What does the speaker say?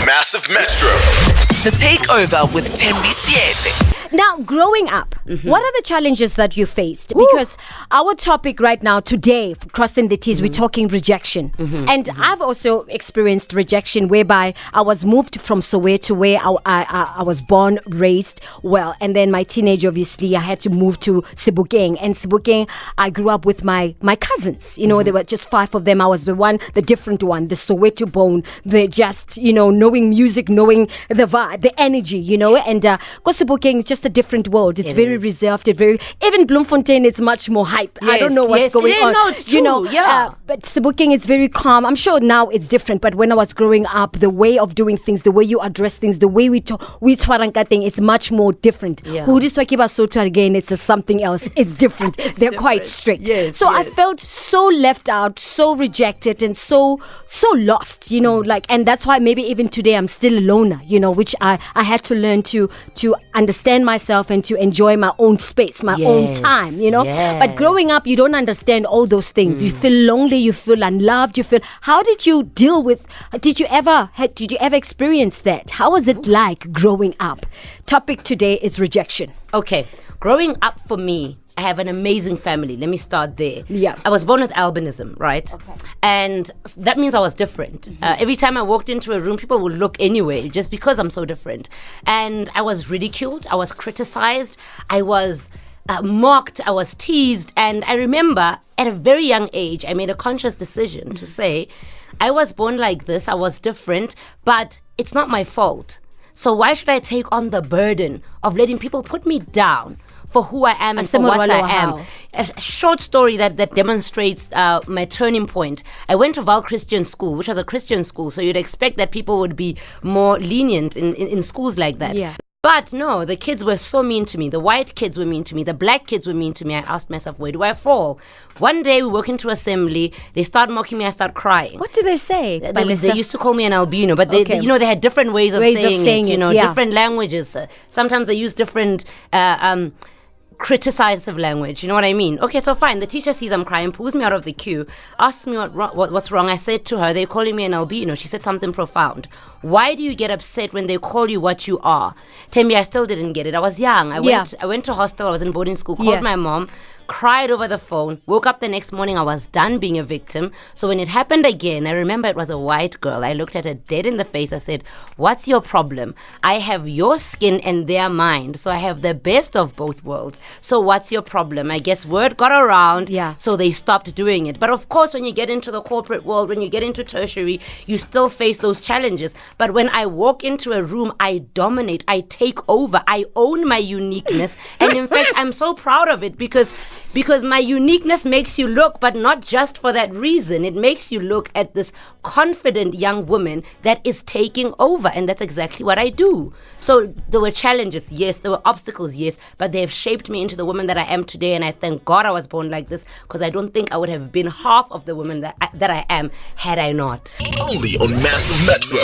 Massiv Metro. The Takeover with Thembi Takeover. Now, growing up, what are the challenges that you faced? Because our topic right now, today, for Crossing the T's, we're talking rejection. And I've also experienced rejection whereby I was moved from Soweto where I was born, raised, and then my teenage, obviously, I had to move to Sebokeng. And Sebokeng, I grew up with my cousins. You know, there were just 5 of them. I was the different one, the Soweto bone, the just, knowing music, knowing the vibe, the energy, and because Sebokeng is just a different world. It's very reserved. Even Bloemfontein, it's much more hype. I don't know what's going on. No, it's true. But Sebokeng is very calm. I'm sure now it's different. But when I was growing up, the way of doing things, the way you address things, the way we twaranka thing, it's much more different. Who this Wakiba Soto again, it's something else. It's different. They're quite strict. I felt so left out, so rejected, and so lost. And that's why maybe even today I'm still a loner. Which I had to learn to understand myself and to enjoy my own space, my own time, But growing up, you don't understand all those things. You feel lonely, you feel unloved, how did you deal with, did you ever experience that? How was it like growing up? Topic today is rejection. Okay, growing up for me, I have an amazing family. Let me start there. Yeah. I was born with albinism, right? Okay. And that means I was different. Every time I walked into a room, people would look anyway, just because I'm so different. And I was ridiculed. I was criticized. I was mocked. I was teased. And I remember at a very young age, I made a conscious decision to say, I was born like this. I was different, but it's not my fault. So why should I take on the burden of letting people put me down for who I am and for what I am? A short story that demonstrates my turning point. I went to Val Christian School, which was a Christian school, so you'd expect that people would be more lenient in schools like that. Yeah. But no, the kids were so mean to me. The white kids were mean to me. The black kids were mean to me. I asked myself, where do I fall? One day we walk into assembly. They start mocking me. I start crying. What do they say? They used to call me an albino, but they had different ways of saying it. Different languages. Sometimes they use different criticisive language, you know what I mean? Okay, so fine. The teacher sees I'm crying, pulls me out of the queue, asks me what's wrong. I said to her, they're calling me an albino. She said something profound. Why do you get upset when they call you what you are? Thembi, I still didn't get it. I was young. I went to hostel. I was in boarding school. Called my mom, cried over the phone, woke up the next morning. I was done being a victim. So when it happened again, I remember it was a white girl. I looked at her dead in the face. I said, what's your problem? I have your skin and their mind. So I have the best of both worlds. So what's your problem? I guess word got around. So they stopped doing it. But of course, when you get into the corporate world, when you get into tertiary, you still face those challenges. But when I walk into a room, I dominate. I take over. I own my uniqueness. And in fact, I'm so proud of it because my uniqueness makes you look, but not just for that reason. It makes you look at this confident young woman that is taking over. And that's exactly what I do. So there were challenges, yes. There were obstacles, yes. But they have shaped me into the woman that I am today. And I thank God I was born like this, because I don't think I would have been half of the woman that I am had I not. Only on Massiv Metro.